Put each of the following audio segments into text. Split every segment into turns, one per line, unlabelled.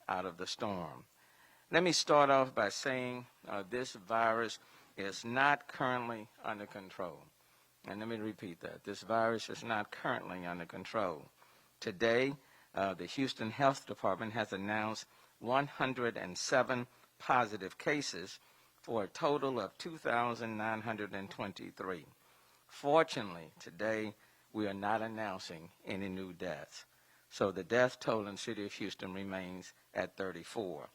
out of the storm. Let me start off by saying this virus is not currently under control. And let me repeat that. This virus is not currently under control. Today, the Houston Health Department has announced 107 positive cases for a total of 2,923. Fortunately, today, we are not announcing any new deaths. So the death toll in the city of Houston remains at 34.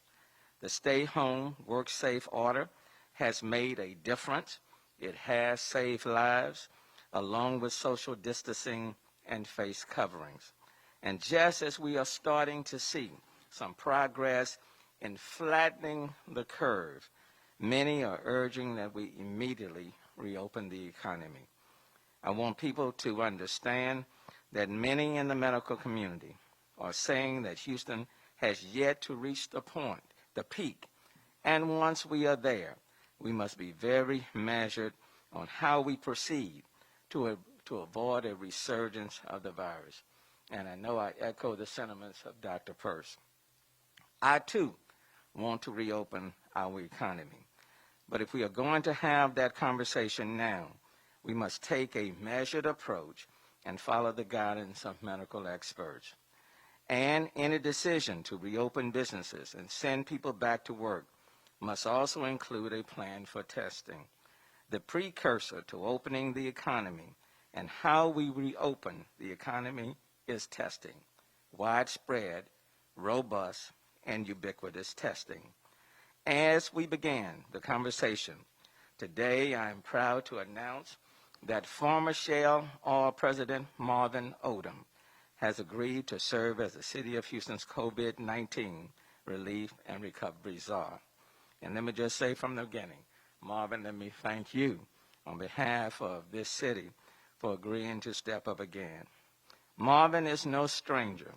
The stay home, work safe order has made a difference. It has saved lives, along with social distancing and face coverings. And just as we are starting to see some progress in flattening the curve, many are urging that we immediately reopen the economy. I want people to understand that many in the medical community are saying that Houston has yet to reach the point, the peak. And once we are there, we must be very measured on how we proceed to avoid a resurgence of the virus. And I know I echo the sentiments of Dr. Peirce. I, too, want to reopen our economy. But if we are going to have that conversation now, we must take a measured approach and follow the guidance of medical experts. And any decision to reopen businesses and send people back to work must also include a plan for testing. The precursor to opening the economy and how we reopen the economy is testing, widespread, robust, and ubiquitous testing. As we began the conversation, today I am proud to announce that former Shell Oil President Marvin Odom has agreed to serve as the City of Houston's COVID-19 Relief and Recovery Czar. And let me just say from the beginning, Marvin, let me thank you on behalf of this city for agreeing to step up again. Marvin is no stranger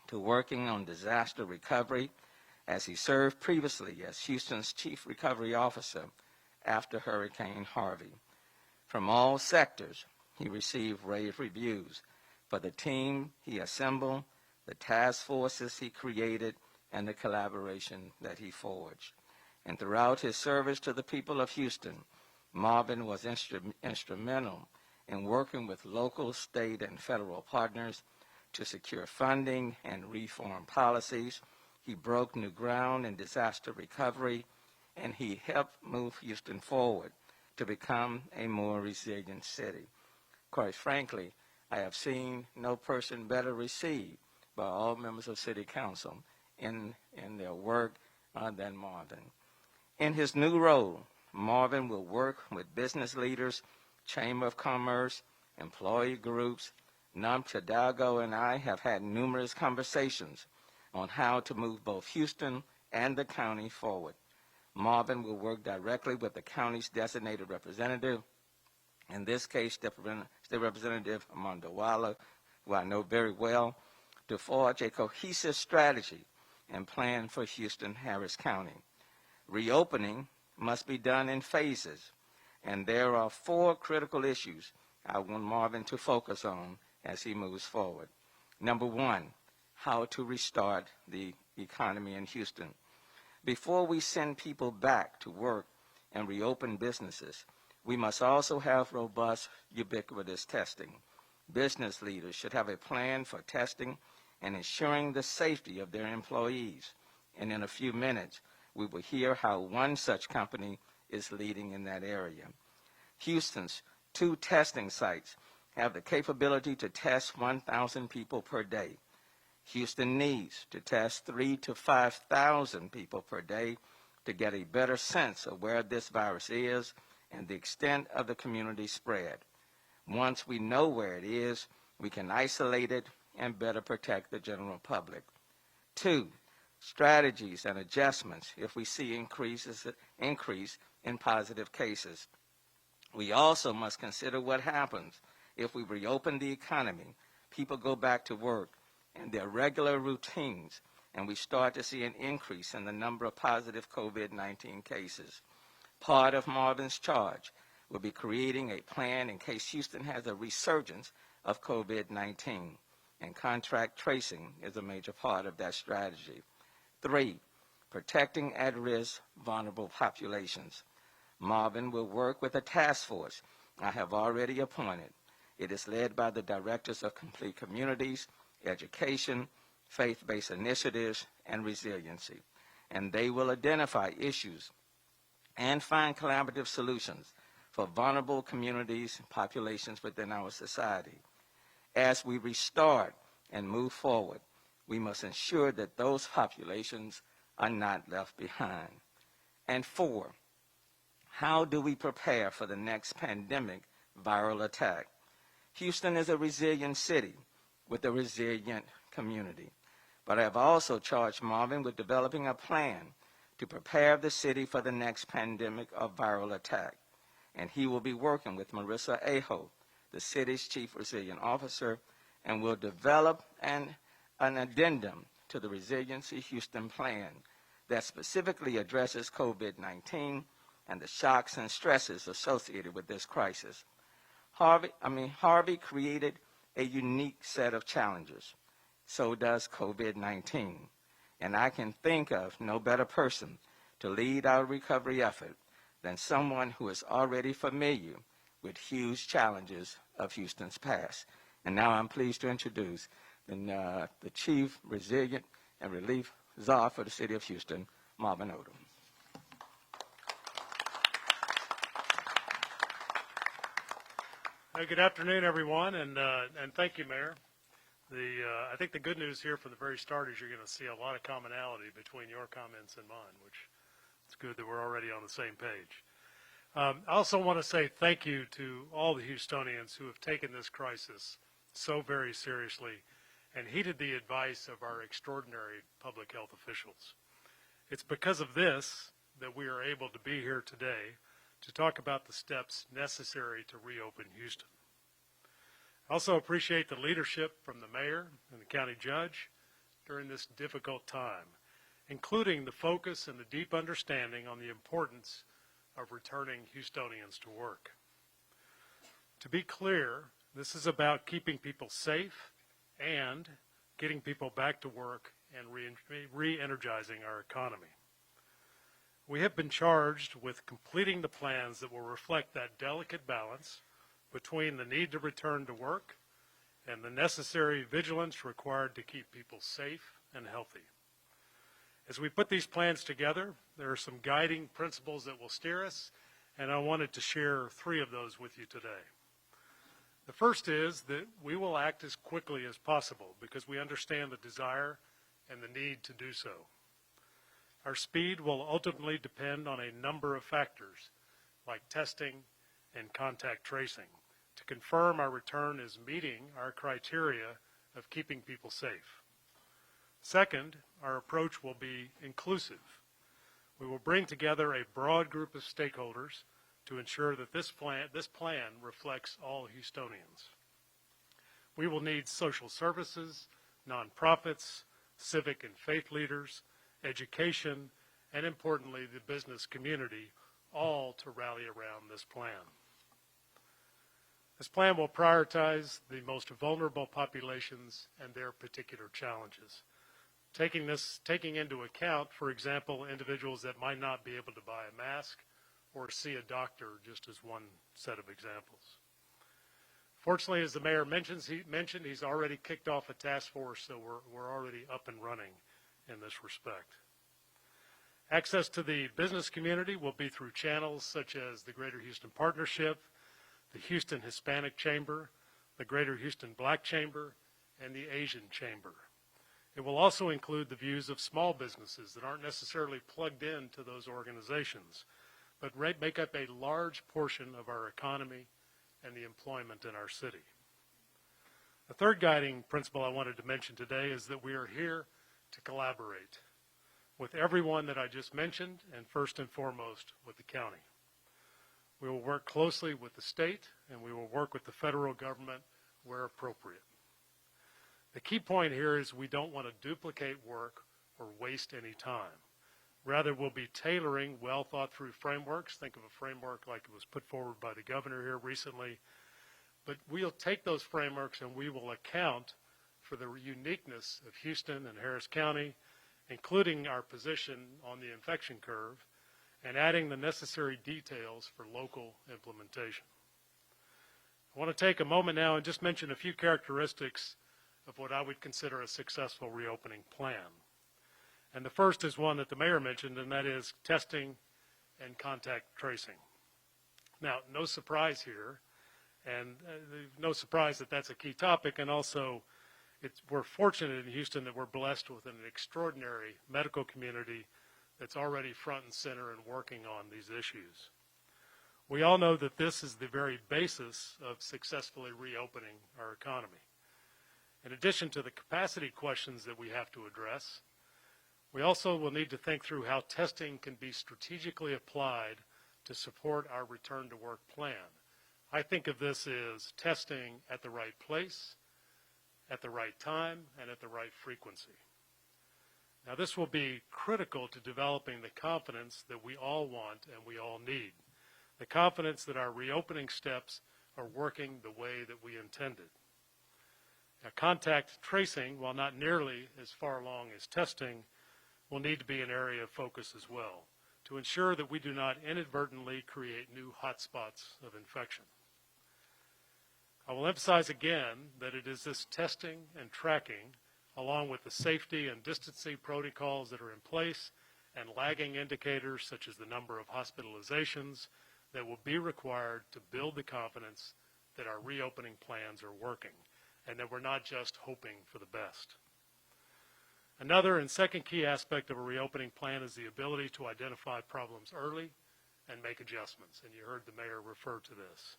to working on disaster recovery, as he served previously as Houston's Chief Recovery Officer after Hurricane Harvey. From all sectors, he received rave reviews for the team he assembled, the task forces he created, and the collaboration that he forged. And throughout his service to the people of Houston, Marvin was instrumental in working with local, state, and federal partners to secure funding and reform policies. He broke new ground in disaster recovery, and he helped move Houston forward to become a more resilient city. Quite frankly, I have seen no person better received by all members of City Council in their work than Marvin. In his new role, Marvin will work with business leaders, Chamber of Commerce, employee groups. NUM Hidalgo and I have had numerous conversations on how to move both Houston and the county forward. Marvin will work directly with the county's designated representative, in this case, State Representative Armando Walla, who I know very well, to forge a cohesive strategy and plan for Houston-Harris County. Reopening must be done in phases, and there are 4 critical issues I want Marvin to focus on as he moves forward. Number 1, how to restart the economy in Houston. Before we send people back to work and reopen businesses, we must also have robust, ubiquitous testing. Business leaders should have a plan for testing and ensuring the safety of their employees. And in a few minutes, we will hear how one such company is leading in that area. Houston's 2 testing sites have the capability to test 1,000 people per day. Houston needs to test 3,000 to 5,000 people per day to get a better sense of where this virus is and the extent of the community spread. Once we know where it is, we can isolate it and better protect the general public. 2, strategies and adjustments if we see increase in positive cases. We also must consider what happens if we reopen the economy, people go back to work and their regular routines, and we start to see an increase in the number of positive COVID-19 cases. Part of Marvin's charge will be creating a plan in case Houston has a resurgence of COVID-19, and contract tracing is a major part of that strategy. 3, protecting at-risk vulnerable populations. Marvin will work with a task force I have already appointed. It is led by the Directors of Complete Communities, Education, Faith-Based Initiatives, and Resiliency, and they will identify issues and find collaborative solutions for vulnerable communities and populations within our society. As we restart and move forward, we must ensure that those populations are not left behind. And 4, how do we prepare for the next pandemic viral attack? Houston is a resilient city with a resilient community, but I have also charged Marvin with developing a plan to prepare the city for the next pandemic of viral attack, and he will be working with Marissa Aho, the city's Chief Resilient Officer, and will develop an addendum to the Resiliency Houston Plan that specifically addresses COVID-19 and the shocks and stresses associated with this crisis. Harvey created a unique set of challenges. So does COVID-19. And I can think of no better person to lead our recovery effort than someone who is already familiar with huge challenges of Houston's past. And now I'm pleased to introduce the Chief Resilient and Relief Czar for the City of Houston, Marvin Odom.
Good afternoon, everyone, and thank you, Mayor. I think the good news here from the very start is you're going to see a lot of commonality between your comments and mine, which it's good that we're already on the same page. I also want to say thank you to all the Houstonians who have taken this crisis so very seriously and heeded the advice of our extraordinary public health officials. It's because of this that we are able to be here today to talk about the steps necessary to reopen Houston. I also appreciate the leadership from the mayor and the county judge during this difficult time, including the focus and the deep understanding on the importance of returning Houstonians to work. To be clear, this is about keeping people safe and getting people back to work and re-energizing our economy. We have been charged with completing the plans that will reflect that delicate balance between the need to return to work and the necessary vigilance required to keep people safe and healthy. As we put these plans together, there are some guiding principles that will steer us, and I wanted to share 3 of those with you today. The first is that we will act as quickly as possible because we understand the desire and the need to do so. Our speed will ultimately depend on a number of factors, like testing and contact tracing, to confirm our return is meeting our criteria of keeping people safe. Second, our approach will be inclusive. We will bring together a broad group of stakeholders to ensure that this plan reflects all Houstonians. We will need social services, nonprofits, civic and faith leaders, education, and importantly, the business community, all to rally around this plan. This plan will prioritize the most vulnerable populations and their particular challenges, taking into account, for example, individuals that might not be able to buy a mask or see a doctor, just as one set of examples. Fortunately, as the mayor mentioned, he's already kicked off a task force, so we're already up and running in this respect. Access to the business community will be through channels such as the Greater Houston Partnership, the Houston Hispanic Chamber, the Greater Houston Black Chamber, and the Asian Chamber. It will also include the views of small businesses that aren't necessarily plugged into those organizations, but make up a large portion of our economy and the employment in our city. The third guiding principle I wanted to mention today is that we are here to collaborate with everyone that I just mentioned, and first and foremost with the county. We will work closely with the state, and we will work with the federal government where appropriate. The key point here is we don't want to duplicate work or waste any time. Rather, we'll be tailoring well thought through frameworks. Think of a framework like it was put forward by the governor here recently. But we'll take those frameworks and we will account for the uniqueness of Houston and Harris County including our position on the infection curve, and adding the necessary details for local implementation. I want to take a moment now and just mention a few characteristics of what I would consider a successful reopening plan. And the first is one that the mayor mentioned, and that is testing and contact tracing. Now, no surprise here, and no surprise that that's a key topic, and also we're fortunate in Houston that we're blessed with an extraordinary medical community that's already front and center and working on these issues. We all know that this is the very basis of successfully reopening our economy. In addition to the capacity questions that we have to address, we also will need to think through how testing can be strategically applied to support our return to work plan. I think of this as testing at the right place, at the right time, and at the right frequency. Now, this will be critical to developing the confidence that we all want and we all need. The confidence that our reopening steps are working the way that we intended. Now, contact tracing, while not nearly as far along as testing, will need to be an area of focus as well to ensure that we do not inadvertently create new hotspots of infection. I will emphasize again that it is this testing and tracking, along with the safety and distancing protocols that are in place and lagging indicators such as the number of hospitalizations, that will be required to build the confidence that our reopening plans are working and that we're not just hoping for the best. Another and second key aspect of a reopening plan is the ability to identify problems early and make adjustments, and you heard the mayor refer to this.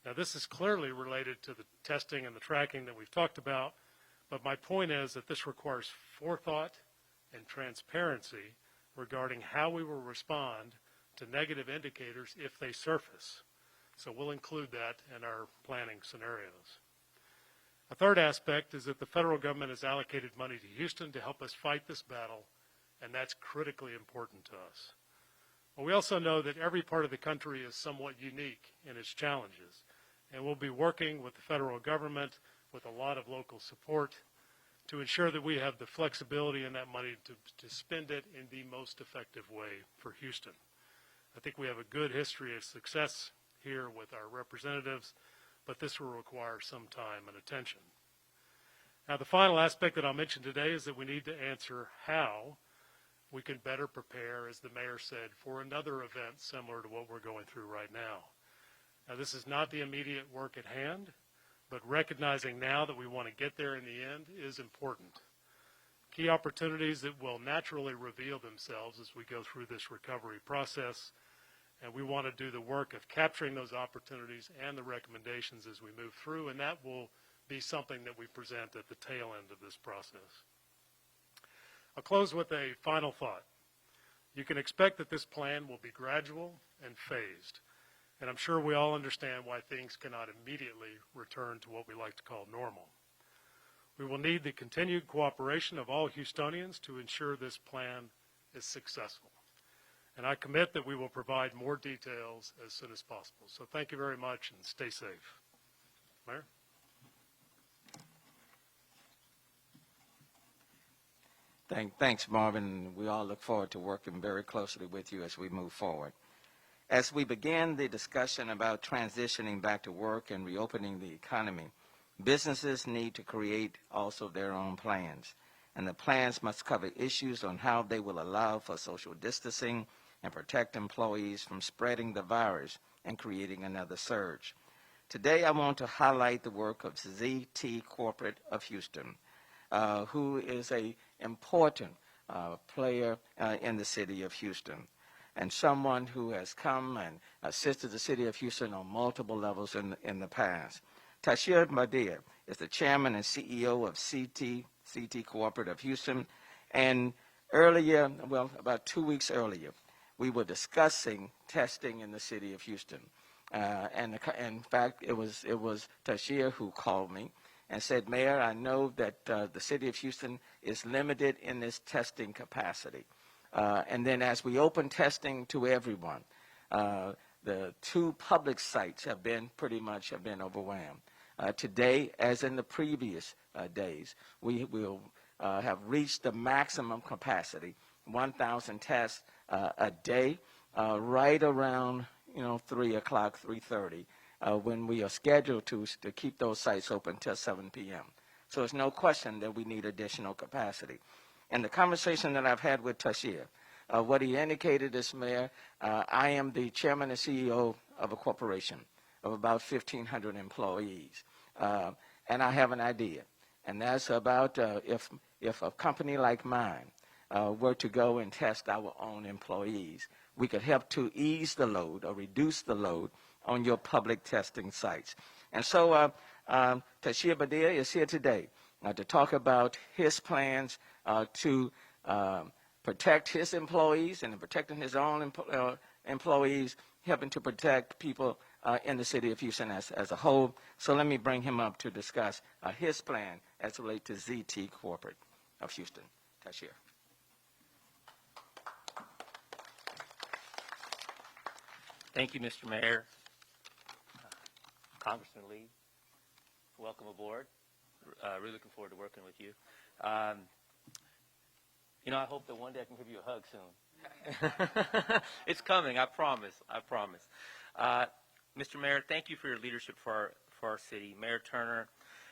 Now, this is clearly related to the testing and the tracking that we've talked about, but my point is that this requires forethought and transparency regarding how we will respond to negative indicators if they surface. So we'll include that in our planning scenarios. A third aspect is that the federal government has allocated money to Houston to help us fight this battle, and that's critically important to us. But we also know that every part of the country is somewhat unique in its challenges, and we'll be working with the federal government with a lot of local support to ensure that we have the flexibility in that money to spend it in the most effective way for Houston. I think we have a good history of success here with our representatives, but this will require some time and attention. Now, the final aspect that I'll mention today is that we need to answer how we can better prepare, as the mayor said, for another event similar to what we're going through right now. Now, this is not the immediate work at hand, but recognizing now that we want to get there in the end is important. Key opportunities that will naturally reveal themselves as we go through this recovery process, and we want to do the work of capturing those opportunities and the recommendations as we move through, and that will be something that we present at the tail end of this process. I'll close with a final thought. You can expect that this plan will be gradual and phased, and I'm sure we all understand why things cannot immediately return to what we like to call normal. We will need the continued cooperation of all Houstonians to ensure this plan is successful. And I commit that we will provide more details as soon as possible. So thank you very much and stay safe. Mayor?
Thanks, Marvin. We all look forward to working very closely with you as we move forward. As we begin the discussion about transitioning back to work and reopening the economy, businesses need to create also their own plans. And the plans must cover issues on how they will allow for social distancing and protect employees from spreading the virus and creating another surge. Today, I want to highlight the work of ZT Corporate of Houston, who is an important player in the city of Houston, and someone who has come and assisted the city of Houston on multiple levels in the past. Tashir Madir is the chairman and CEO of CT Corporate of Houston, and earlier, well, about 2 weeks earlier, we were discussing testing in the city of Houston. And in fact, it was Tashir who called me and said, Mayor, I know that the city of Houston is limited in its testing capacity. And then as we open testing to everyone, the 2 public sites have been overwhelmed. Today, as in the previous days, we will have reached the maximum capacity, 1,000 tests a day, right around 3 o'clock, 3:30, when we are scheduled to keep those sites open till 7 p.m. So there's no question that we need additional capacity. And the conversation that I've had with Tashir, what he indicated is, Mayor, I am the chairman and CEO of a corporation of about 1,500 employees. And I have an idea, and that's about if a company like mine were to go and test our own employees, we could help to ease the load or reduce the load on your public testing sites. And so Tashir Badia is here today to talk about his plans to protect his employees and protecting his own employees, helping to protect people in the city of Houston as a whole. So let me bring him up to discuss his plan as it relates to ZT Corporate of Houston. Tashir.
Thank you, Mr. Mayor. Congressman Lee, welcome aboard. Really looking forward to working with you. I hope that one day I can give you a hug soon. It's coming, I promise. Mr. Mayor, thank you for your leadership for our city. Mayor Turner,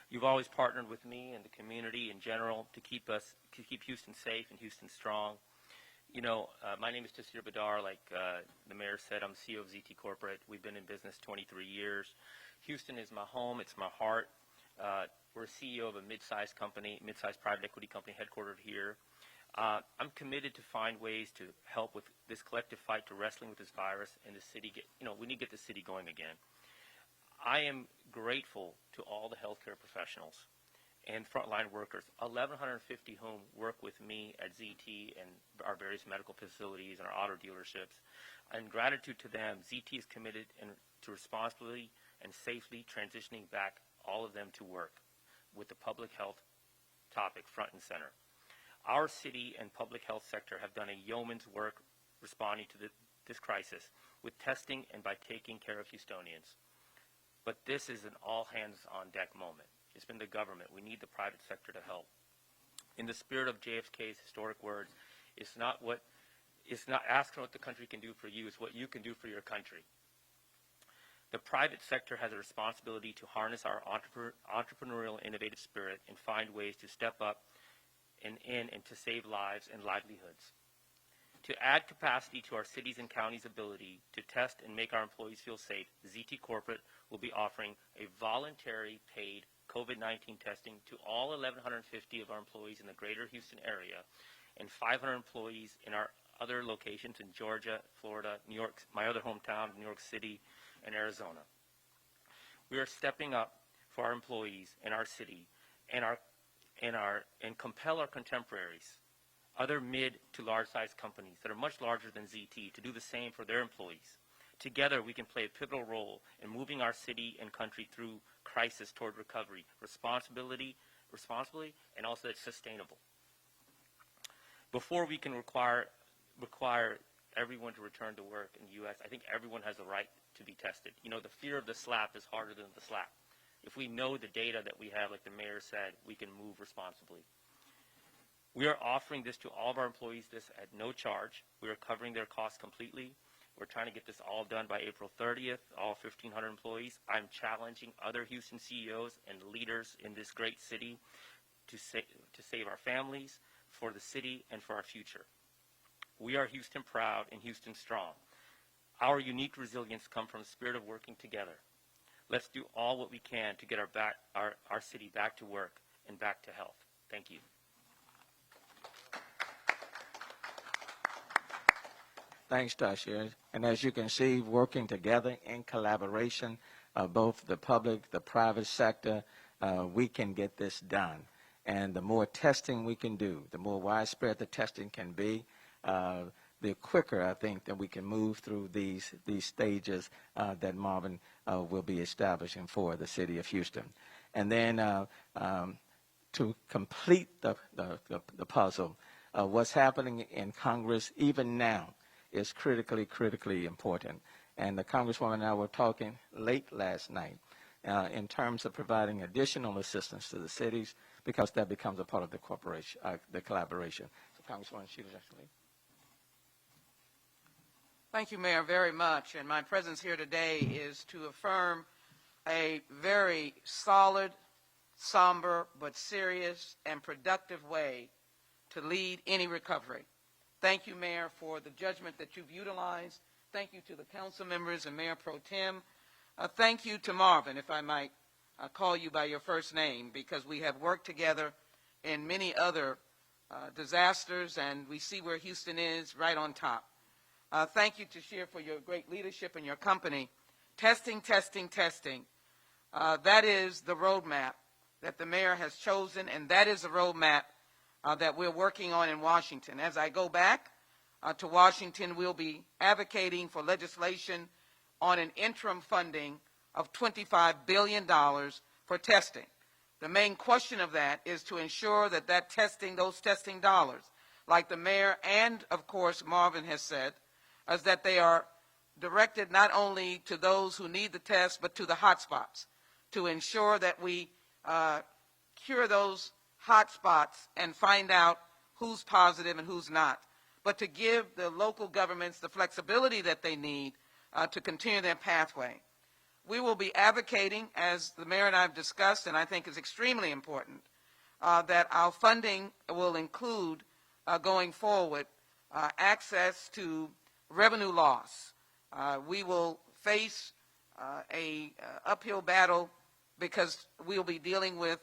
you've always partnered with me and the community in general to keep Houston safe and Houston strong. My name is Tashir Badar. Like the mayor said, I'm CEO of ZT Corporate. We've been in business 23 years. Houston is my home. It's my heart. We're CEO of a mid-sized company, mid-sized private equity company headquartered here. I'm committed to find ways to help with this collective fight to wrestling with this virus and the city. We need to get the city going again. I am grateful to all the healthcare professionals and frontline workers, 1,150 whom work with me at ZT and our various medical facilities and our auto dealerships. In gratitude to them, ZT is committed to responsibly and safely transitioning back all of them to work with the public health topic front and center. Our city and public health sector have done a yeoman's work responding to this crisis with testing and by taking care of Houstonians. But this is an all-hands-on-deck moment. It's been the government. We need the private sector to help. In the spirit of JFK's historic words, it's not asking what the country can do for you, it's what you can do for your country. The private sector has a responsibility to harness our entrepreneurial innovative spirit and find ways to step up and to save lives and livelihoods. To add capacity to our cities and counties' ability to test and make our employees feel safe, ZT Corporate will be offering a voluntary paid COVID-19 testing to all 1,150 of our employees in the greater Houston area and 500 employees in our other locations in Georgia, Florida, New York, my other hometown, New York City, and Arizona. We are stepping up for our employees in our city and compel our contemporaries, other mid to large size companies that are much larger than ZT, to do the same for their employees. Together, we can play a pivotal role in moving our city and country through crisis toward recovery, responsibly, and also it's sustainable. Before we can require everyone to return to work in the U.S., I think everyone has the right to be tested. The fear of the slap is harder than the slap. If we know the data that we have, like the mayor said, we can move responsibly. We are offering this to all of our employees at no charge. We are covering their costs completely. We're trying to get this all done by April 30th, all 1,500 employees. I'm challenging other Houston CEOs and leaders in this great city to save our families, for the city, and for our future. We are Houston proud and Houston strong. Our unique resilience comes from the spirit of working together. Let's do all what we can to get our city back to work and back to health. Thank you.
Thanks, Tashir. And as you can see, working together in collaboration, both the public, the private sector, we can get this done. And the more testing we can do, the more widespread the testing can be, the quicker I think that we can move through these stages that Marvin will be establishing for the city of Houston. And then to complete the puzzle, what's happening in Congress even now is critically important. And the Congresswoman and I were talking late last night in terms of providing additional assistance to the cities, because that becomes a part of the corporation, the collaboration. So, Congresswoman Sheila Jackson Lee.
Thank you, Mayor, very much. And my presence here today is to affirm a very solid, somber, but serious and productive way to lead any recovery. Thank you, Mayor, for the judgment that you've utilized. Thank you to the council members and Mayor Pro Tem. Thank you to Marvin, if I might call you by your first name, because we have worked together in many other disasters, and we see where Houston is right on top. Thank you to Sheer for your great leadership and your company. Testing, testing, testing. That is the roadmap that the mayor has chosen, and that is the roadmap that we're working on in Washington. As I go back to Washington, we'll be advocating for legislation on an interim funding of $25 billion for testing. The main question of that is to ensure that that testing, those testing dollars, like the mayor and, of course, Marvin has said, is that they are directed not only to those who need the test, but to the hotspots, to ensure that we cure those hotspots and find out who's positive and who's not, but to give the local governments the flexibility that they need to continue their pathway. We will be advocating, as the mayor and I have discussed, and I think is extremely important, that our funding will include, going forward, access to revenue loss. We will face a uphill battle because we will be dealing with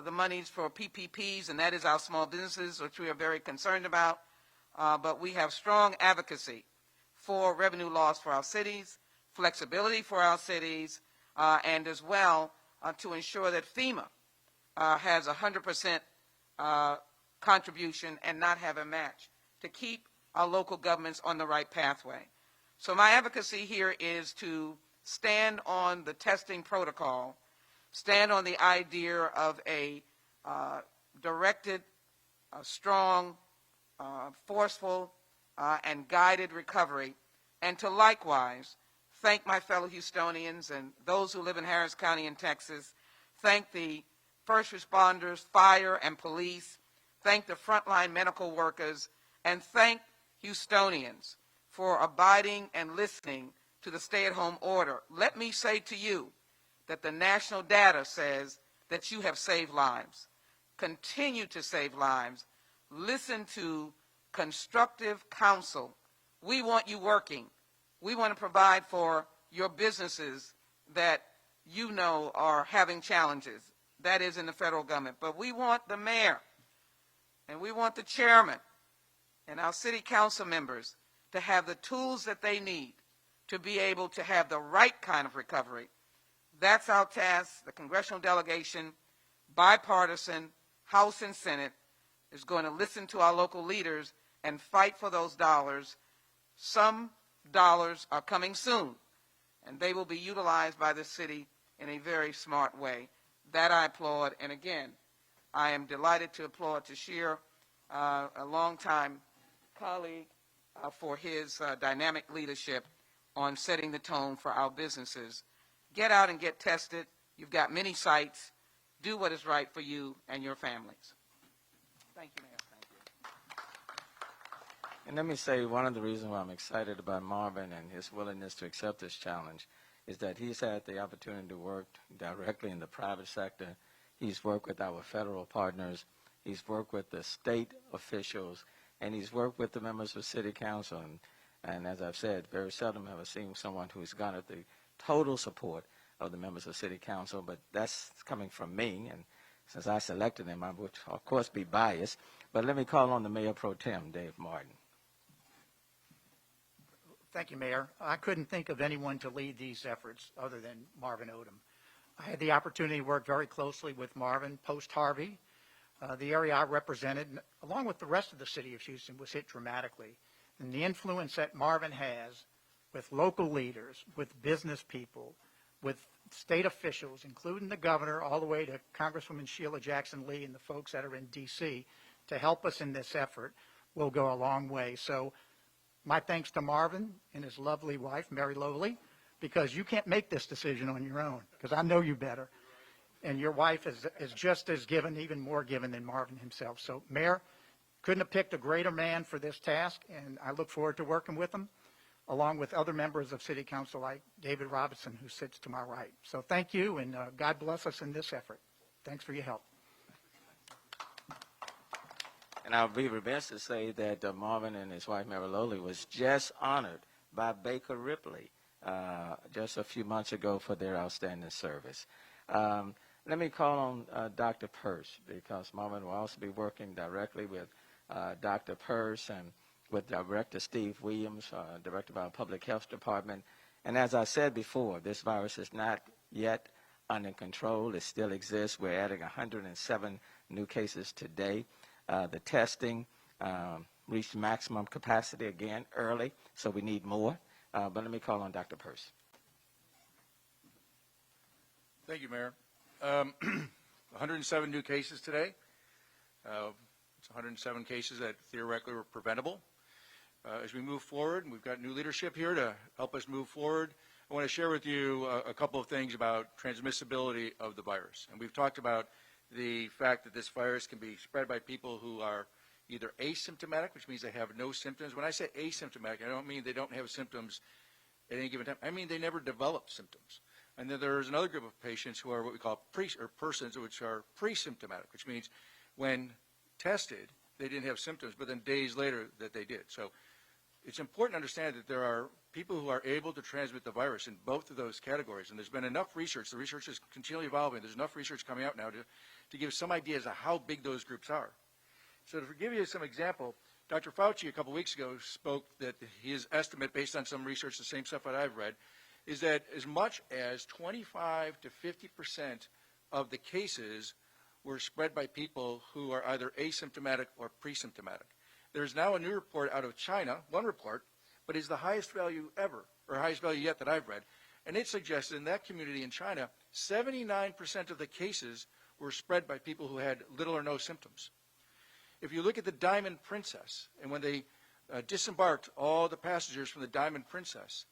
the monies for PPPs, and that is our small businesses, which we are very concerned about. But we have strong advocacy for revenue loss for our cities, flexibility for our cities, and as well to ensure that FEMA has 100% contribution and not have a match to keep our local governments on the right pathway. So my advocacy here is to stand on the testing protocol, stand on the idea of a directed, strong, forceful, and guided recovery, and to likewise thank my fellow Houstonians and those who live in Harris County in Texas, thank the first responders, fire and police, thank the frontline medical workers, and thank Houstonians for abiding and listening to the stay-at-home order. Let me say to you that the national data says that you have saved lives. Continue to save lives. Listen to constructive counsel. We want you working. We want to provide for your businesses that you know are having challenges. That is in the federal government. But we want the mayor and we want the chairman and our city council members to have the tools that they need to be able to have the right kind of recovery. That's our task. The congressional delegation, bipartisan, House and Senate, is going to listen to our local leaders and fight for those dollars. Some dollars are coming soon, and they will be utilized by the city in a very smart way. That I applaud, and again, I am delighted to applaud Tashir, a longtime colleague, for his dynamic leadership on setting the tone for our businesses. Get out and get tested. You've got many sites. Do what is right for you and your families. Thank you, Mayor. Thank you.
And let me say, one of the reasons why I'm excited about Marvin and his willingness to accept this challenge is that he's had the opportunity to work directly in the private sector. He's worked with our federal partners. He's worked with the state officials, and he's worked with the members of city council. And as I've said, very seldom have I seen someone who's garnered the total support of the members of city council, but that's coming from me, and since I selected him, I would, of course, be biased. But let me call on the Mayor Pro Tem, Dave Martin.
Thank you, Mayor. I couldn't think of anyone to lead these efforts other than Marvin Odom. I had the opportunity to work very closely with Marvin post-Harvey. The area I represented, along with the rest of the city of Houston, was hit dramatically. And the influence that Marvin has with local leaders, with business people, with state officials, including the governor, all the way to Congresswoman Sheila Jackson Lee and the folks that are in D.C. to help us in this effort will go a long way. So my thanks to Marvin and his lovely wife, Mary Lowley, because you can't make this decision on your own, because I know you better. and your wife is just as given, even more given than Marvin himself. So, Mayor, couldn't have picked a greater man for this task, and I look forward to working with him, along with other members of City Council like David Robinson, who sits to my right. So thank you, and God bless us in this effort. Thanks for your help.
And I'll be remiss to say that Marvin and his wife, Mary Lowley, was just honored by Baker Ripley just a few months ago for their outstanding service. Let me call on Dr. Purse, because Marvin will also be working directly with Dr. Purse and with Director Steve Williams, Director of our Public Health Department. And as I said before, this virus is not yet under control. It still exists. We're adding 107 new cases today. The testing reached maximum capacity again early, so we need more. But let me call on Dr. Purse.
Thank you, Mayor. 107 new cases today. It's 107 cases that theoretically were preventable. As we move forward, we've got new leadership here to help us move forward. I want to share with you a couple of things about transmissibility of the virus. And we've talked about the fact that this virus can be spread by people who are either asymptomatic, which means they have no symptoms. When I say asymptomatic, I don't mean they don't have symptoms at any given time. I mean they never develop symptoms. And then there's another group of patients who are what we call persons which are pre-symptomatic, which means when tested, they didn't have symptoms, but then days later that they did. So it's important to understand that there are people who are able to transmit the virus in both of those categories. And there's been enough research. The research is continually evolving. There's enough research coming out now to give some ideas of how big those groups are. So to give you some example, Dr. Fauci a couple weeks ago spoke that his estimate, based on some research, the same stuff that I've read, is that as much as 25 to 50% of the cases were spread by people who are either asymptomatic or pre-symptomatic. There's now a new report out of China, one report, but is the highest value ever, or highest value yet that I've read. And it suggested in that community in China, 79% of the cases were spread by people who had little or no symptoms. If you look at the Diamond Princess, and when they disembarked all the passengers from the Diamond Princess,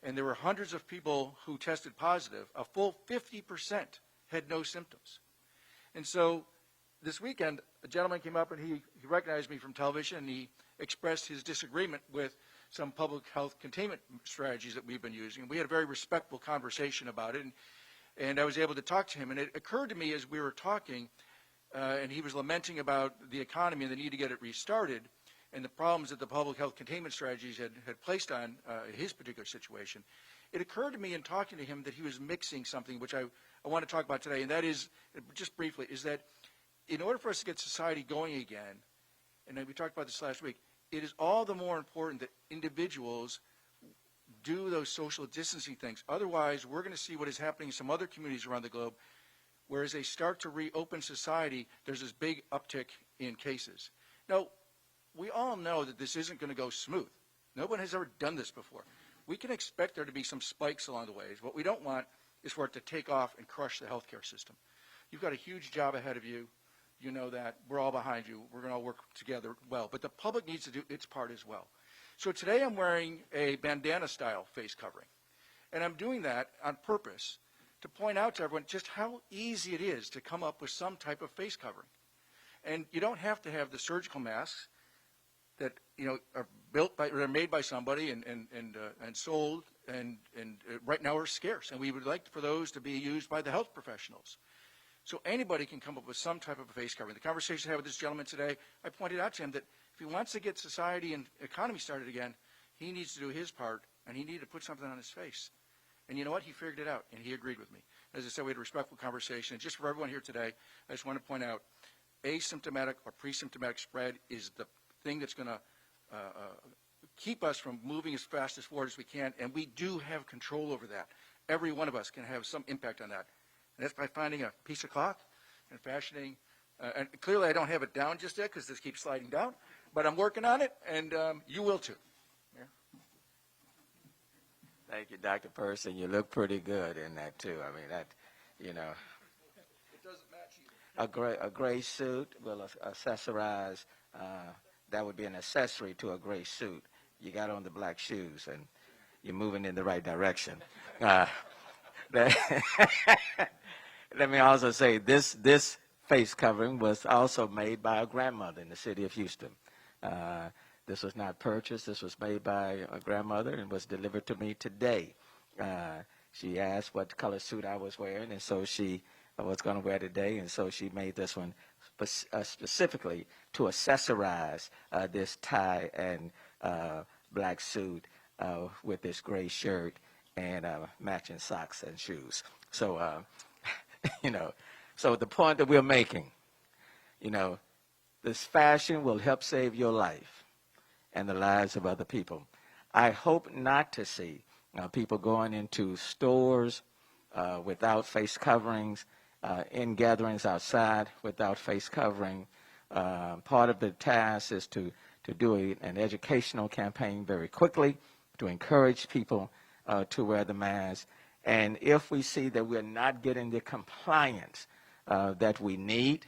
and there were hundreds of people who tested positive, a full 50% had no symptoms. And so this weekend, a gentleman came up and he recognized me from television, and he expressed his disagreement with some public health containment strategies that we've been using. We had a very respectful conversation about it, and I was able to talk to him. And it occurred to me as we were talking, and he was lamenting about the economy and the need to get it restarted, and the problems that the public health containment strategies had placed on his particular situation. It occurred to me in talking to him that he was mixing something which I want to talk about today, and that is, just briefly, is that in order for us to get society going again, and we talked about this last week, it is all the more important that individuals do those social distancing things. Otherwise, we're going to see what is happening in some other communities around the globe, where as they start to reopen society, there's this big uptick in cases. Now, we all know that this isn't going to go smooth. No one has ever done this before. We can expect there to be some spikes along the way. What we don't want is for it to take off and crush the healthcare system. You've got a huge job ahead of you. You know that. We're all behind you. We're going to all work together well. But the public needs to do its part as well. So today I'm wearing a bandana-style face covering. And I'm doing that on purpose to point out to everyone just how easy it is to come up with some type of face covering. And you don't have to have the surgical masks that are built by or are made by somebody and sold and right now are scarce. And we would like for those to be used by the health professionals. So anybody can come up with some type of a face covering. The conversation I had with this gentleman today, I pointed out to him that if he wants to get society and economy started again, he needs to do his part, and he needed to put something on his face. And you know what? He figured it out, and he agreed with me. As I said, we had a respectful conversation. And just for everyone here today, I just want to point out, asymptomatic or pre-symptomatic spread is the thing that's going to keep us from moving as fast as forward as we can, and we do have control over that. Every one of us can have some impact on that. And that's by finding a piece of cloth and fashioning. And clearly I don't have it down just yet because this keeps sliding down, but I'm working on it, and you will too. Yeah.
Thank you, Dr. Purse, and you look pretty good in that too. I mean, that,
It doesn't match either.
a gray suit will accessorize. That would be an accessory to a gray suit. You got on the black shoes, and you're moving in the right direction. let me also say this face covering was also made by a grandmother in the city of Houston. This was not purchased. This was made by a grandmother and was delivered to me today. She asked what color suit I was wearing, and so she was going to wear today, and so she made this one specifically to accessorize this tie and black suit with this gray shirt and matching socks and shoes. So, so the point that we're making, this fashion will help save your life and the lives of other people. I hope not to see people going into stores without face coverings, in gatherings outside without face covering. Part of the task is to do an educational campaign very quickly to encourage people to wear the mask. And if we see that we're not getting the compliance that we need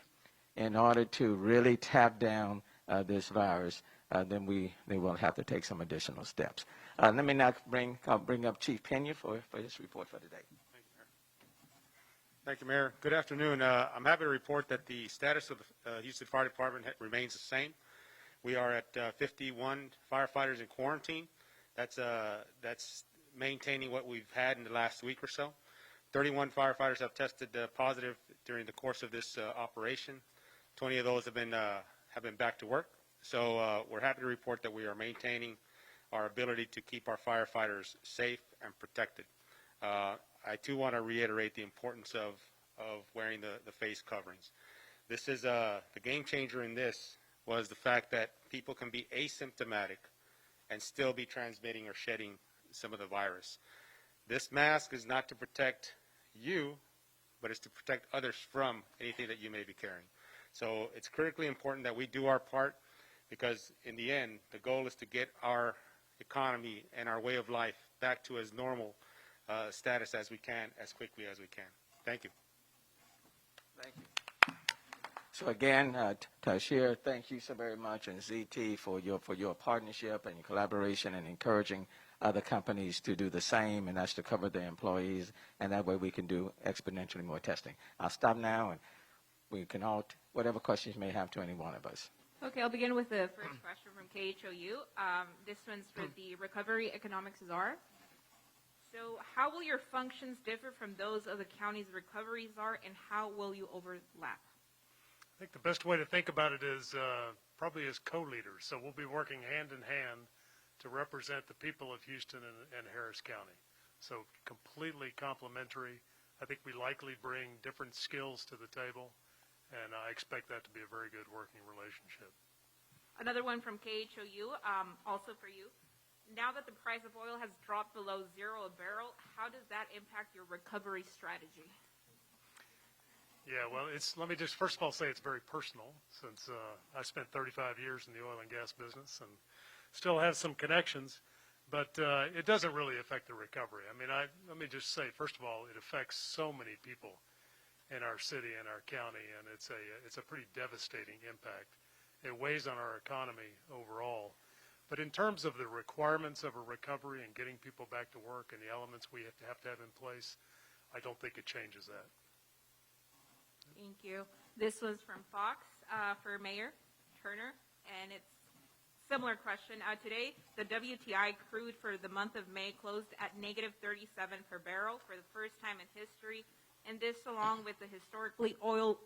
in order to really tap down this virus, then they will have to take some additional steps. Let me now bring up Chief Pena for his report for today.
Thank you, Mayor. Good afternoon. I'm happy to report that the status of the Houston Fire Department remains the same. We are at 51 firefighters in quarantine. That's maintaining what we've had in the last week or so. 31 firefighters have tested positive during the course of this operation. 20 of those have been back to work. So we're happy to report that we are maintaining our ability to keep our firefighters safe and protected. I too want to reiterate the importance of wearing the face coverings. This is the game changer in this was the fact that people can be asymptomatic and still be transmitting or shedding some of the virus. This mask is not to protect you, but it's to protect others from anything that you may be carrying. So it's critically important that we do our part, because in the end, the goal is to get our economy and our way of life back to as normal status as we can, as quickly as we can. Thank you.
Thank you. So again, Tashir, thank you so very much, and ZT for your partnership and your collaboration and encouraging other companies to do the same, and that's to cover their employees, and that way we can do exponentially more testing. I'll stop now, and we can all, whatever questions you may have to any one of us.
Okay, I'll begin with the first question from KHOU. This one's for the Recovery Economics Czar. So how will your functions differ from those of the county's recovery czar, and how will you overlap?
I think the best way to think about it is probably as co-leaders. So we'll be working hand in hand to represent the people of Houston and Harris County. So completely complementary. I think we likely bring different skills to the table, and I expect that to be a very good working relationship.
Another one from KHOU, also for you. Now that the price of oil has dropped below $0 a barrel, how does that impact your recovery strategy?
Yeah, well, let me just first of all say it's very personal, since I spent 35 years in the oil and gas business and still have some connections, but it doesn't really affect the recovery. I mean, let me just say, first of all, it affects so many people in our city and our county, and it's a pretty devastating impact. It weighs on our economy overall. But in terms of the requirements of a recovery and getting people back to work and the elements we have to have in place, I don't think it changes that.
Thank you. This was from Fox for Mayor Turner, and it's a similar question. Today, the WTI crude for the month of May closed at negative 37 per barrel for the first time in history, and this, along with the historically low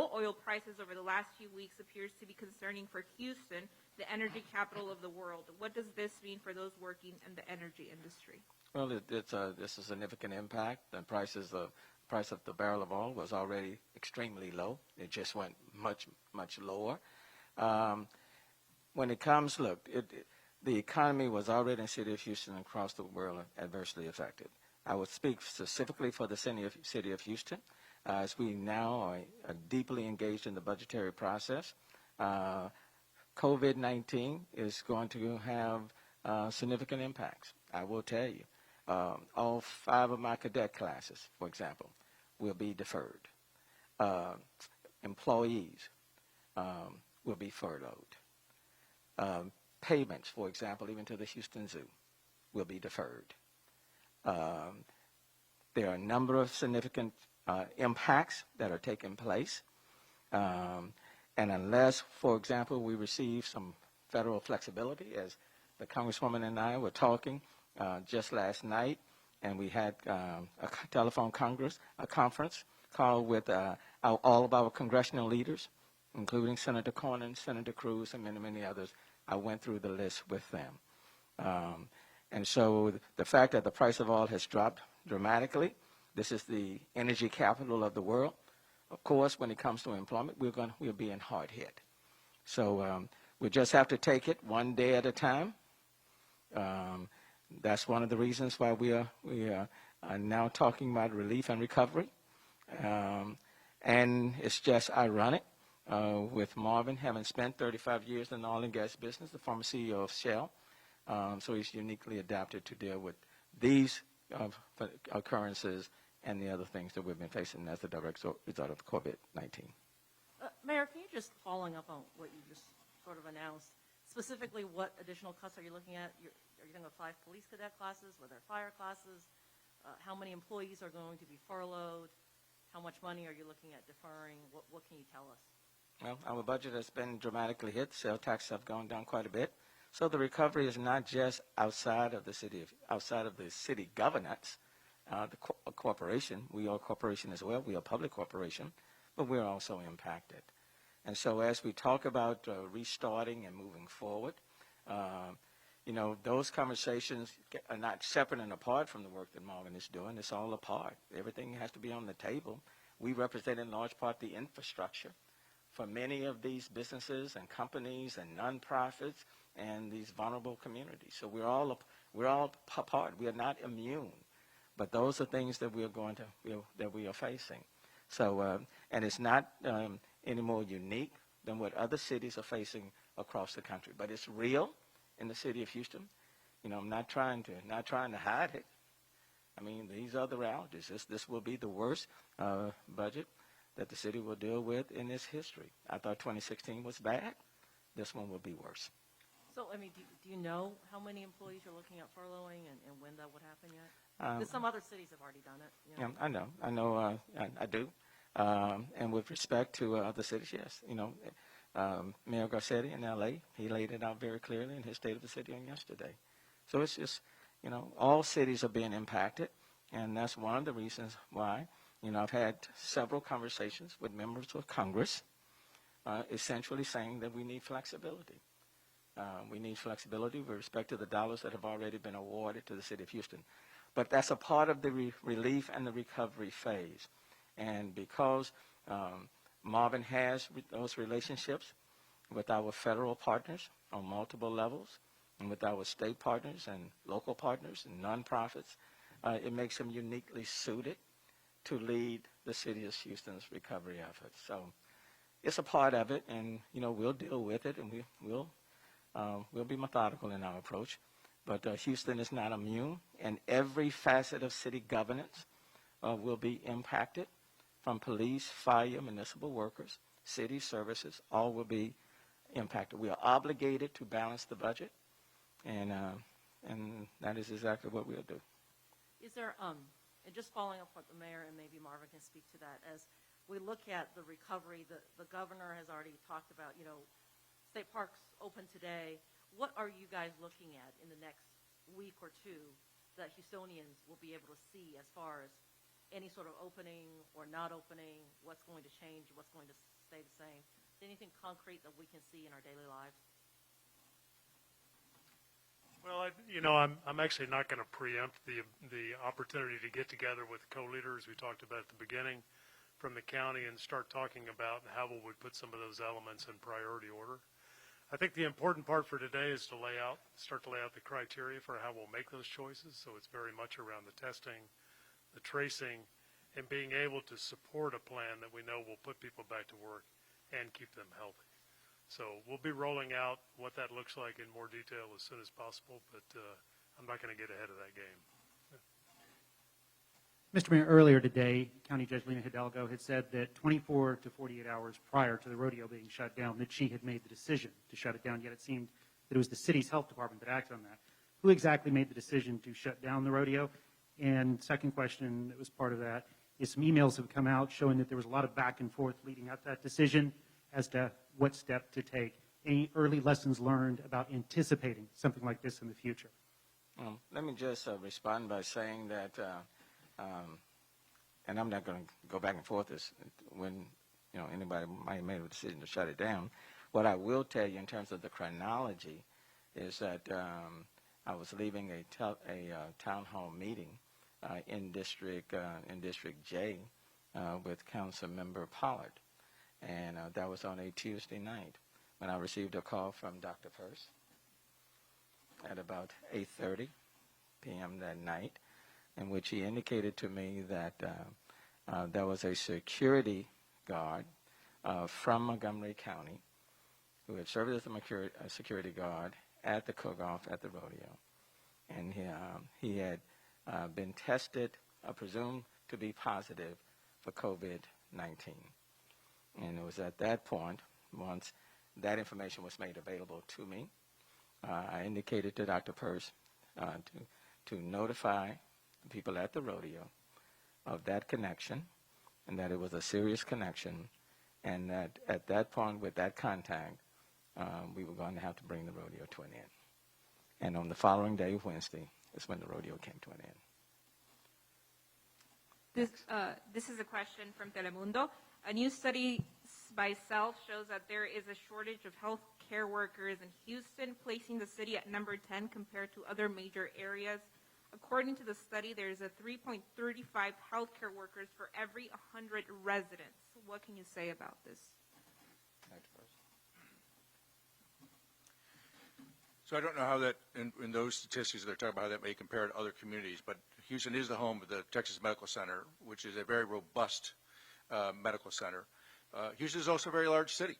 oil prices over the last few weeks, appears to be concerning for Houston, the energy capital of the world. What does this mean for those working in the energy industry?
Well, it's a significant impact. The price of the barrel of oil was already extremely low. It just went much, much lower. When it comes, the economy was already in the city of Houston and across the world adversely affected. I would speak specifically for the city of Houston, as we now are deeply engaged in the budgetary process. COVID-19 is going to have significant impacts. I will tell you, all 5 of my cadet classes, for example, will be deferred. Employees will be furloughed. Payments, for example, even to the Houston Zoo, will be deferred. There are a number of significant impacts that are taking place. And unless, for example, we receive some federal flexibility, as the Congresswoman and I were talking just last night, and we had a telephone conference call with all of our congressional leaders, including Senator Cornyn, Senator Cruz, and many, many others. I went through the list with them. And so the fact that the price of oil has dropped dramatically, this is the energy capital of the world. Of course, when it comes to employment, we're being hard hit. So we just have to take it one day at a time. That's one of the reasons why we are now talking about relief and recovery. And it's just ironic with Marvin having spent 35 years in the oil and gas business, the former CEO of Shell. So he's uniquely adapted to deal with these occurrences and the other things that we've been facing as a direct result of COVID-19.
Mayor, can you just, following up on what you just sort of announced, specifically what additional cuts are you looking at? Are you going to have 5 police cadet classes? Were there fire classes? How many employees are going to be furloughed? How much money are you looking at deferring? What can you tell us?
Well, our budget has been dramatically hit. Sales taxes have gone down quite a bit. So the recovery is not just outside of the city governance, the corporation. We are a corporation as well. We are a public corporation, but we're also impacted. And so as we talk about restarting and moving forward, those conversations are not separate and apart from the work that Marvin is doing. It's all a part. Everything has to be on the table. We represent in large part the infrastructure for many of these businesses and companies and nonprofits and these vulnerable communities. So we're all a part. We are not immune, but those are things that we are facing. So and it's not any more unique than what other cities are facing across the country, but it's real in the city of Houston. I'm not trying to hide it. I mean, these are the realities. This will be the worst budget that the city will deal with in its history. I thought 2016 was bad. This one will be worse.
So, I mean, do you know how many employees you're looking at furloughing and when that would happen yet? Because some other cities have already done it.
Yeah, I know, I do. And with respect to other cities, yes. Mayor Garcetti in L.A., he laid it out very clearly in his State of the City on yesterday. So it's just, all cities are being impacted, and that's one of the reasons why, I've had several conversations with members of Congress essentially saying that we need flexibility. We need flexibility with respect to the dollars that have already been awarded to the city of Houston. But that's a part of the relief and the recovery phase. And because Marvin has those relationships with our federal partners on multiple levels and with our state partners and local partners and nonprofits, it makes him uniquely suited to lead the city of Houston's recovery efforts. So it's a part of it, and, we'll deal with it, and we'll be methodical in our approach. But Houston is not immune, and every facet of city governance will be impacted, from police, fire, municipal workers, city services, all will be impacted. We are obligated to balance the budget, and that is exactly what we'll do.
Is there, and just following up what the mayor and maybe Marvin can speak to that, as we look at the recovery, the governor has already talked about, state parks open today. What are you guys looking at in the next week or two that Houstonians will be able to see as far as any sort of opening or not opening, what's going to change, what's going to stay the same? Anything concrete that we can see in our daily lives?
Well, I'm actually not going to preempt the opportunity to get together with co-leaders we talked about at the beginning from the county and start talking about how will we put some of those elements in priority order. I think the important part for today is to start to lay out the criteria for how we'll make those choices. So it's very much around the testing, the tracing, and being able to support a plan that we know will put people back to work and keep them healthy. So we'll be rolling out what that looks like in more detail as soon as possible, but I'm not going to get ahead of that game.
Mr. Mayor, earlier today, County Judge Lena Hidalgo had said that 24 to 48 hours prior to the rodeo being shut down, that she had made the decision to shut it down, yet it seemed that it was the city's health department that acted on that. Who exactly made the decision to shut down the rodeo? And second question that was part of that is some emails have come out showing that there was a lot of back and forth leading up to that decision as to what step to take. Any early lessons learned about anticipating something like this in the future?
Let me just respond by saying that, and I'm not going to go back and forth as when anybody might have made a decision to shut it down. What I will tell you in terms of the chronology is that I was leaving a town hall meeting in District J with Council Member Pollard, and that was on a Tuesday night when I received a call from Dr. Purse at about 8:30 p.m. that night, in which he indicated to me that there was a security guard from Montgomery County who had served as a security guard at the cook-off at the rodeo, and he had been tested, presumed to be positive for COVID-19. And it was at that point, once that information was made available to me, I indicated to Dr. Purse to notify the people at the rodeo of that connection, and that it was a serious connection, and that at that point, with that contact, we were going to have to bring the rodeo to an end. And on the following day, Wednesday, is when the rodeo came to an end.
This is a question from Telemundo. A new study by Self shows that there is a shortage of health care workers in Houston, placing the city at number 10 compared to other major areas. According to the study, there is a 3.35 healthcare workers for every 100 residents. What can you say about this?
So I don't know how that, in those statistics they're talking about, how that may compare to other communities, but Houston is the home of the Texas Medical Center, which is a very robust medical center. Houston is also a very large city,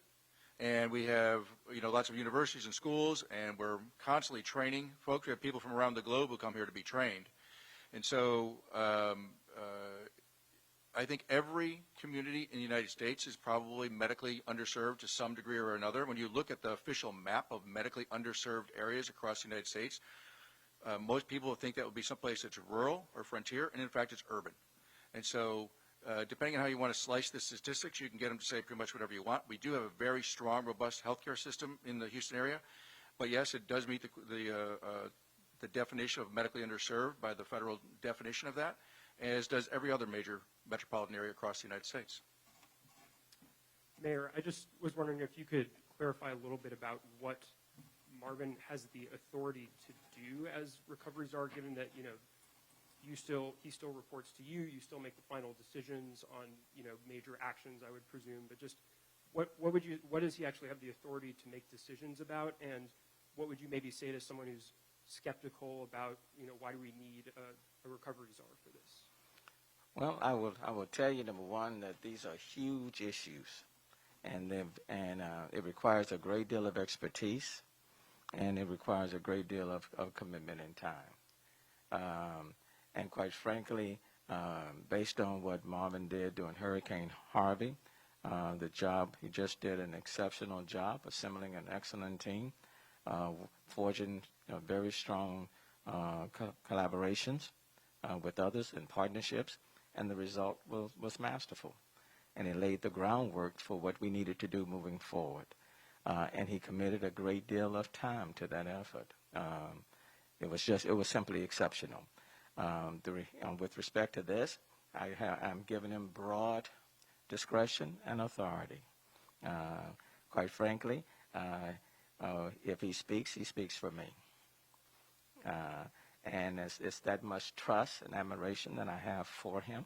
and we have lots of universities and schools, and we're constantly training folks. We have people from around the globe who come here to be trained, and so I think every community in the United States is probably medically underserved to some degree or another. When you look at the official map of medically underserved areas across the United States, most people think that would be someplace that's rural or frontier, and in fact it's urban. And so depending on how you want to slice the statistics, you can get them to say pretty much whatever you want. We do have a very strong, robust healthcare system in the Houston area, but yes, it does meet the definition of medically underserved by the federal definition of that, as does every other major metropolitan area across the United States.
Mayor, I just was wondering if you could clarify a little bit about what Marvin has the authority to do as recoveries are, given that he still reports to you. You still make the final decisions on major actions, I would presume. But just what does he actually have the authority to make decisions about, and what would you maybe say to someone who's skeptical about why do we need a recovery czar for this?
Well, I will tell you, number one, that these are huge issues, and it requires a great deal of expertise, and it requires a great deal of commitment and time. And quite frankly, based on what Marvin did during Hurricane Harvey, he just did an exceptional job assembling an excellent team, forging very strong collaborations with others and partnerships, and the result was masterful. And it laid the groundwork for what we needed to do moving forward. And he committed a great deal of time to that effort. It was simply exceptional. With respect to this, I'm giving him broad discretion and authority. Quite frankly, if he speaks for me. And it's that much trust and admiration that I have for him.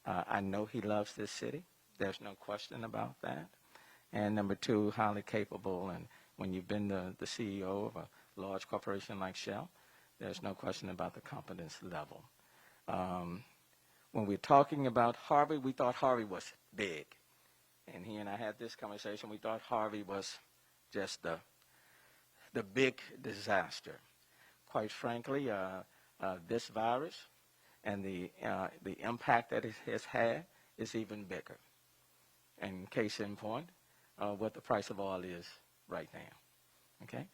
I know he loves this city. There's no question about that. And number two, highly capable. And when you've been the CEO of a large corporation like Shell, there's no question about the competence level. When we're talking about Harvey, we thought Harvey was big. And he and I had this conversation. We thought Harvey was just the big disaster. Quite frankly, this virus and the impact that it has had is even bigger. And case in point, what the price of oil is right now. Okay,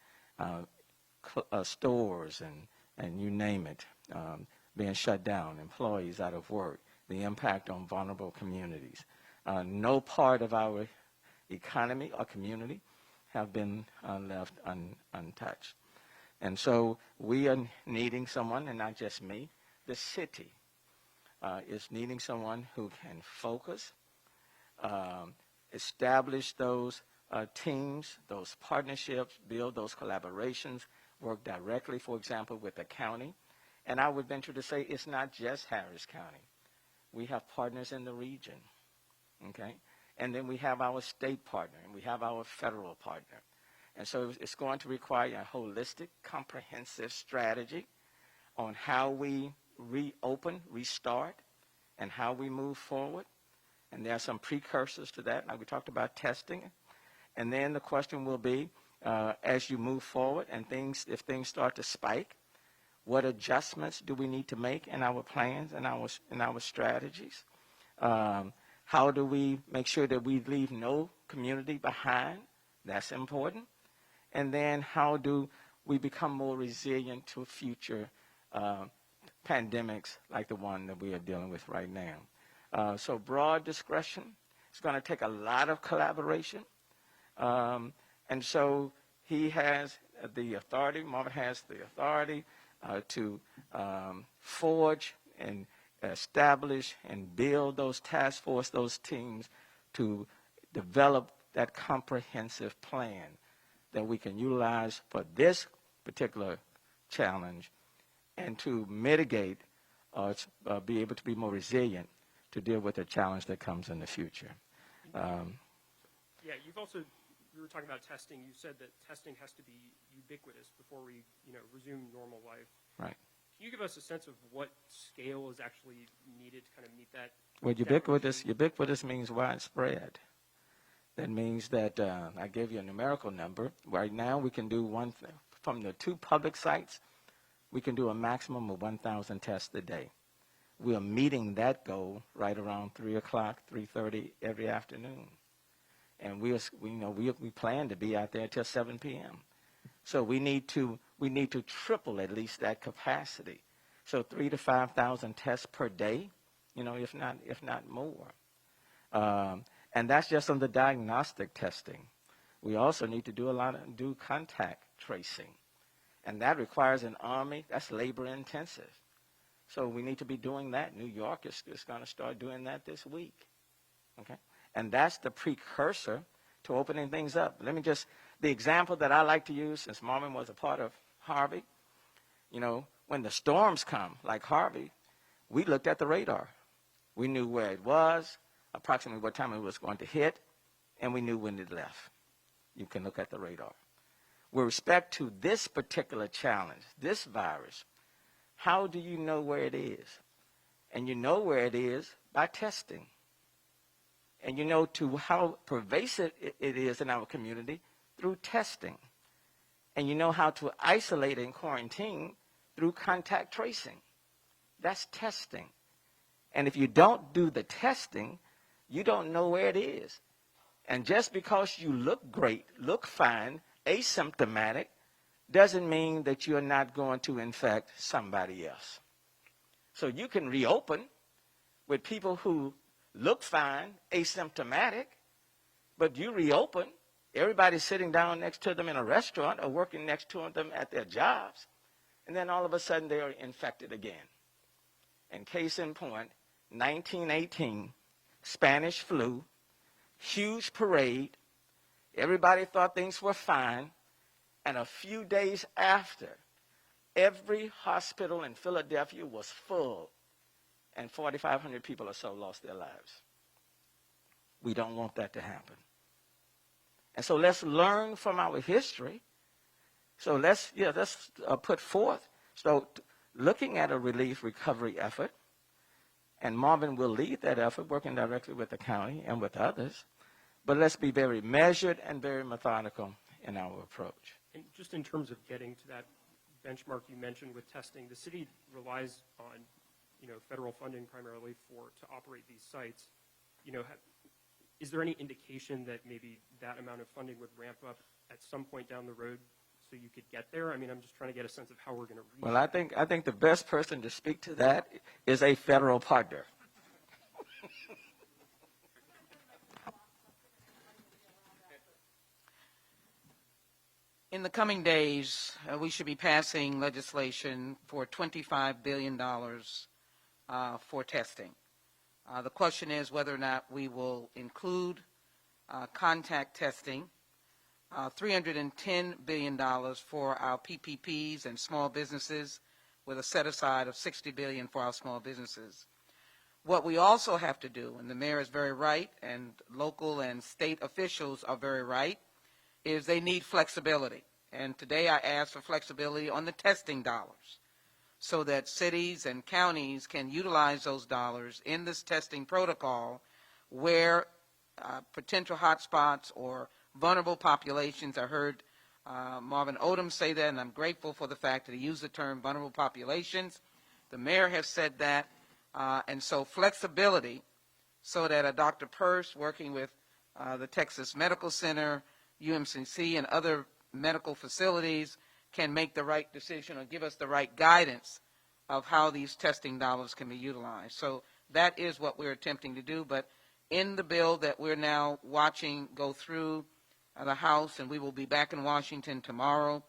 stores and you name it being shut down, employees out of work. the impact on vulnerable communities. No part of our economy or community have been left untouched. And so we are needing someone, and not just me, the city is needing someone who can focus, establish those teams, those partnerships, build those collaborations, work directly, for example, with the county. And I would venture to say it's not just Harris County. We have partners in the region, okay? And then we have our state partner, and we have our federal partner. And so it's going to require a holistic, comprehensive strategy on how we reopen, restart, and how we move forward. And there are some precursors to that. Like we talked about testing. And then the question will be, as you move forward and if things start to spike, what adjustments do we need to make in our plans and our strategies? How do we make sure that we leave no community behind? That's important. And then how do we become more resilient to future pandemics like the one that we are dealing with right now? So broad discretion. It's going to take a lot of collaboration. And so he has the authority, Marvin has the authority to forge and establish and build those task force, those teams to develop that comprehensive plan that we can utilize for this particular challenge and to mitigate or be able to be more resilient to deal with the challenge that comes in the future.
Yeah, we were talking about testing. You said that testing has to be ubiquitous before we, resume normal life.
Right.
Can you give us a sense of what scale is actually needed to kind of meet that?
Well, ubiquitous means widespread. That means that I gave you a numerical number. Right now, we can do one thing. From the 2 public sites, we can do a maximum of 1,000 tests a day. We are meeting that goal right around 3 o'clock, 3:30 every afternoon. And we plan to be out there till 7 p.m. So we need to triple at least that capacity. So 3,000 to 5,000 tests per day, if not more. And that's just on the diagnostic testing. We also need to do contact tracing. And that requires an army. That's labor intensive. So we need to be doing that. New York is going to start doing that this week. Okay? And that's the precursor to opening things up. The example that I like to use, since Marvin was a part of Harvey, when the storms come, like Harvey, we looked at the radar. We knew where it was, approximately what time it was going to hit, and we knew when it left. You can look at the radar. With respect to this particular challenge, this virus, how do you know where it is? And you know where it is by testing. And you know how pervasive it is in our community through testing. And you know how to isolate and quarantine through contact tracing. That's testing. And if you don't do the testing, you don't know where it is. And just because you look great, look fine, asymptomatic, doesn't mean that you're not going to infect somebody else. So you can reopen with people who look fine, asymptomatic, but you reopen, everybody's sitting down next to them in a restaurant or working next to them at their jobs, and then all of a sudden they are infected again. And case in point, 1918, Spanish flu, huge parade, everybody thought things were fine, and a few days after, every hospital in Philadelphia was full, and 4,500 people or so lost their lives. We don't want that to happen. And so let's learn from our history. So let's put forth. So looking at a relief recovery effort, and Marvin will lead that effort, working directly with the county and with others. But let's be very measured and very methodical in our approach.
And just in terms of getting to that benchmark you mentioned with testing, the city relies on, federal funding primarily to operate these sites. Is there any indication that maybe that amount of funding would ramp up at some point down the road so you could get there? I mean, I'm just trying to get a sense of how we're going to reach.
Well, I think the best person to speak to that is a federal partner.
In the coming days, we should be passing legislation for $25 billion for testing. The question is whether or not we will include contact testing, $310 billion for our PPPs and small businesses, with a set aside of $60 billion for our small businesses. What we also have to do, and the mayor is very right, and local and state officials are very right, is they need flexibility. And today I asked for flexibility on the testing dollars so that cities and counties can utilize those dollars in this testing protocol where potential hotspots or vulnerable populations. I heard Marvin Odom say that, and I'm grateful for the fact that he used the term vulnerable populations. The mayor has said that, and so flexibility so that Dr. Peirce, working with the Texas Medical Center, UMCC, and other medical facilities, can make the right decision or give us the right guidance of how these testing dollars can be utilized. So that is what we're attempting to do. But in the bill that we're now watching go through the House, and we will be back in Washington tomorrow,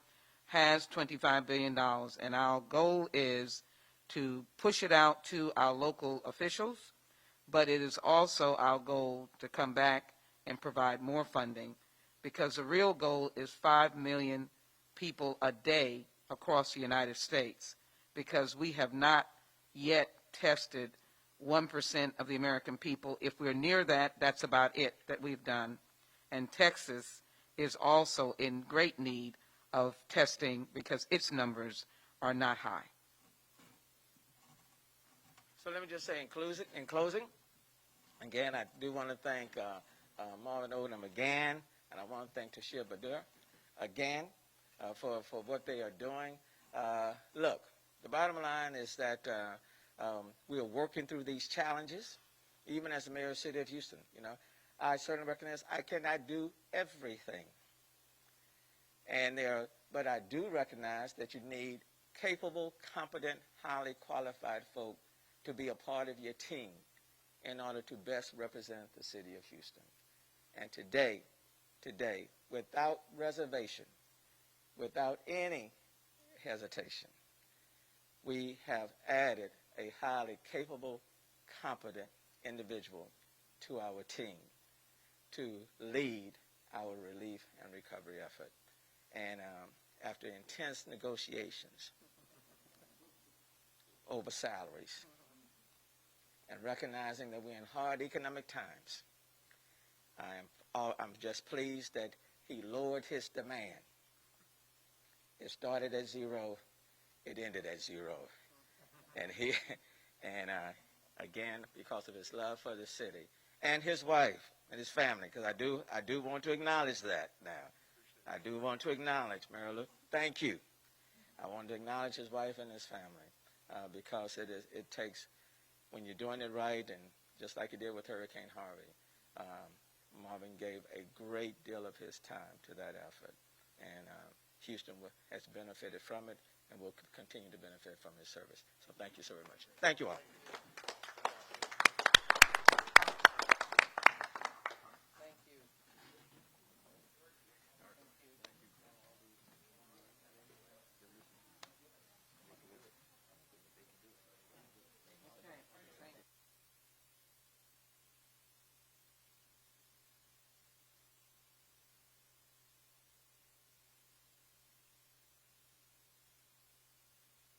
has $25 billion. And our goal is to push it out to our local officials, but it is also our goal to come back and provide more funding, because the real goal is 5 million people a day across the United States, because we have not yet tested 1% of the American people. If we're near that, that's about it that we've done. And Texas is also in great need of testing because its numbers are not high.
So let me just say in closing, again, I do want to thank Marvin Odom again, and I want to thank Tashir Badur again for what they are doing. Look, the bottom line is that we are working through these challenges, even as the mayor of the city of Houston. You know, I certainly recognize I cannot do everything, but I do recognize that you need capable, competent, highly qualified folk to be a part of your team in order to best represent the city of Houston. And today, without reservation, without any hesitation, we have added a highly capable, competent individual to our team to lead our relief and recovery effort. And after intense negotiations over salaries and recognizing that we're in hard economic times, I'm just pleased that he lowered his demand. It started at 0, it ended at 0. And again, because of his love for the city and his wife and his family, because I do want to acknowledge that now. I do want to acknowledge, Marilyn, thank you. I want to acknowledge his wife and his family because it takes, when you're doing it right, and just like he did with Hurricane Harvey, Marvin gave a great deal of his time to that effort. And Houston has benefited from it and will continue to benefit from his service. So thank you so very much. Thank you all.